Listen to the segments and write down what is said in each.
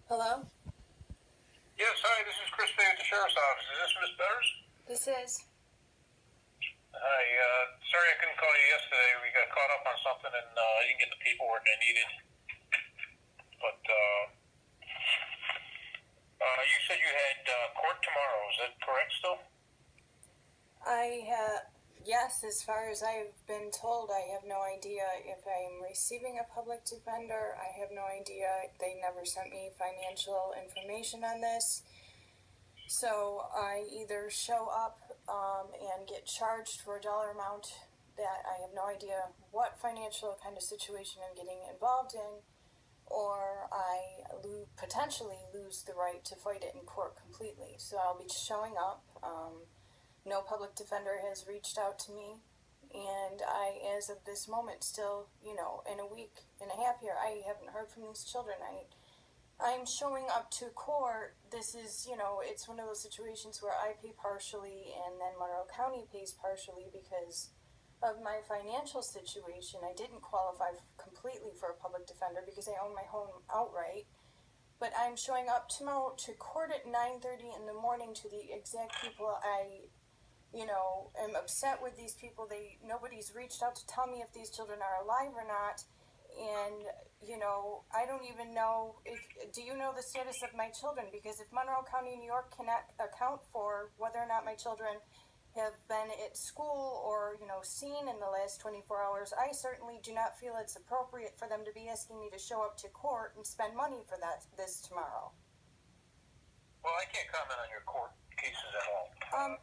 Hello? Yes, hi, this is Chris Fey at the Sheriff's Office. Is this Miss Betters? This is. Hi, sorry I couldn't call you yesterday. We got caught up on something and I didn't get the paperwork I needed. But you said you had court tomorrow. Is that correct still? Yes, as far as I've been told, I have no idea if I'm receiving a public defender. I have no idea. They never sent me financial information on this. So I either show up and get charged for a dollar amount that I have no idea what financial kind of situation I'm getting involved in, or I potentially lose the right to fight it in court completely. So I'll be showing up. No public defender has reached out to me, and I, as of this moment, still, in a week and a half here, I haven't heard from these children. I'm showing up to court. This is, it's one of those situations where I pay partially and then Monroe County pays partially because of my financial situation. I didn't qualify completely for a public defender because I own my home outright. But I'm showing up tomorrow to court at 9:30 in the morning to the exact people I am upset with. These people. Nobody's reached out to tell me if these children are alive or not. And, I don't even know do you know the status of my children? Because if Monroe County, New York cannot account for whether or not my children have been at school or, seen in the last 24 hours, I certainly do not feel it's appropriate for them to be asking me to show up to court and spend money for this tomorrow. Well, I can't comment on your court cases at all.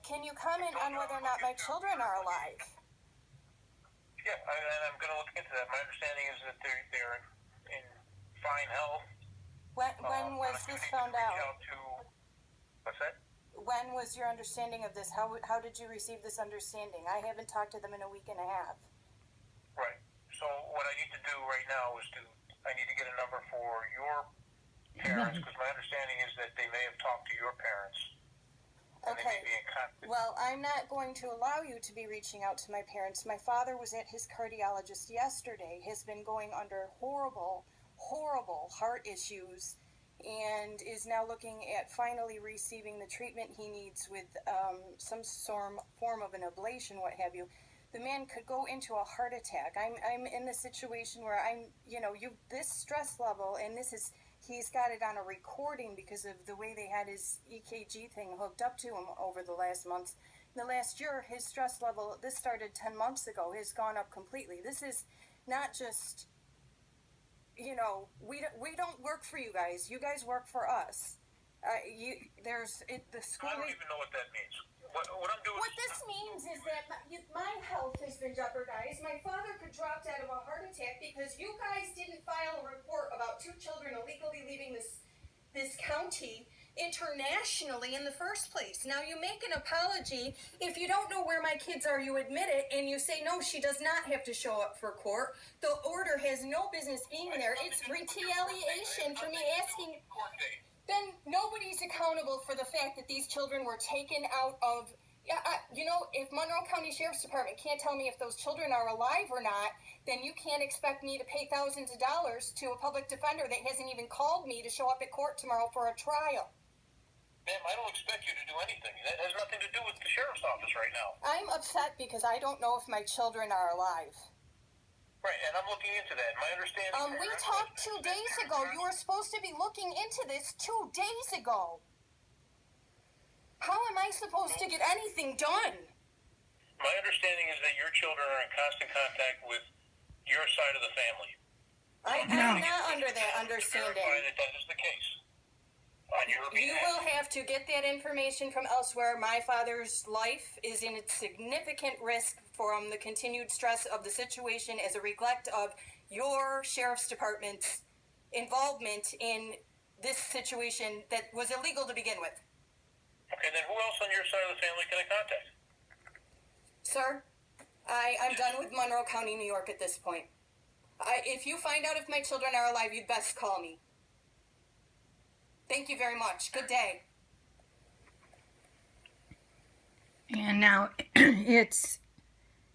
Can you comment on whether or not my children are alive? Yeah, I'm going to look into that. My understanding is that they're in fine health. When was this found out? What's that? When was your understanding of this? How did you receive this understanding? I haven't talked to them in a week and a half. Right. So what I need to do right now is I need to get a number for your parents, because my understanding is that they may have talked to your parents. Okay. Well, I'm not going to allow you to be reaching out to my parents. My father was at his cardiologist yesterday, has been going under horrible, horrible heart issues, and is now looking at finally receiving the treatment he needs with some form of an ablation, what have you. The man could go into a heart attack. I'm in the situation where this stress level, and he's got it on a recording because of the way they had his EKG thing hooked up to him over the last months. In the last year, his stress level, this started 10 months ago, has gone up completely. This is not just, we don't work for you guys. You guys work for us. The school. I don't even know what that means. What I'm doing. What this means is that my health has been jeopardized. My father could drop out of a heart attack because you guys didn't file a report about 2 children illegally leaving this county internationally in the first place. Now you make an apology. If you don't know where my kids are, you admit it, and you say, no, she does not have to show up for court. The order has no business being there. It's retaliation for me asking. Then nobody's accountable for the fact that these children were taken out of, if Monroe County Sheriff's Department can't tell me if those children are alive or not, then you can't expect me to pay thousands of dollars to a public defender that hasn't even called me to show up at court tomorrow for a trial. Ma'am, I don't expect you to do anything. That has nothing to do with the sheriff's office right now. I'm upset because I don't know if my children are alive. Right, and I'm looking into that. My understanding... We talked 2 days ago. You were supposed to be looking into this 2 days ago. How am I supposed to get anything done? My understanding is that your children are in constant contact with your side of the family. I'm not under that understanding. Verify that is the case. On your behalf. You will have to get that information from elsewhere. My father's life is in significant risk from the continued stress of the situation as a neglect of your sheriff's department's involvement in this situation that was illegal to begin with. Okay, then who else on your side of the family can I contact? Sir, I'm done with Monroe County, New York at this point. If you find out if my children are alive, you'd best call me. Thank you very much. Good day. And now it's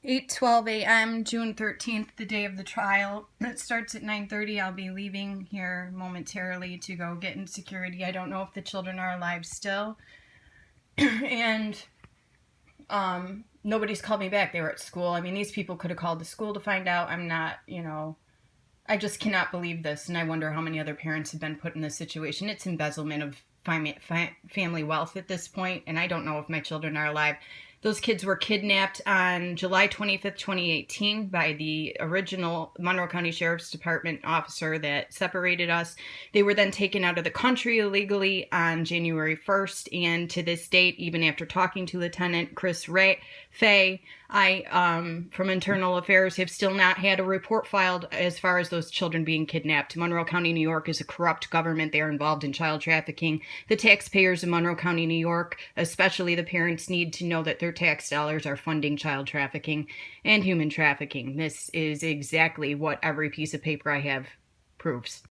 8:12 a.m., June 13th, the day of the trial. It starts at 9:30. I'll be leaving here momentarily to go get in security. I don't know if the children are alive still. And nobody's called me back. They were at school. I mean, these people could have called the school to find out. I'm not, I just cannot believe this. And I wonder how many other parents have been put in this situation. It's embezzlement of family wealth at this point, and I don't know if my children are alive. Those kids were kidnapped on July 25th, 2018 by the original Monroe County Sheriff's Department officer that separated us. They were then taken out of the country illegally on January 1st, and to this date, even after talking to Lieutenant Chris Fey, I, from Internal Affairs, have still not had a report filed as far as those children being kidnapped. Monroe County, New York is a corrupt government. They are involved in child trafficking. The taxpayers of Monroe County, New York, especially the parents, need to know that their tax dollars are funding child trafficking and human trafficking. This is exactly what every piece of paper I have proves.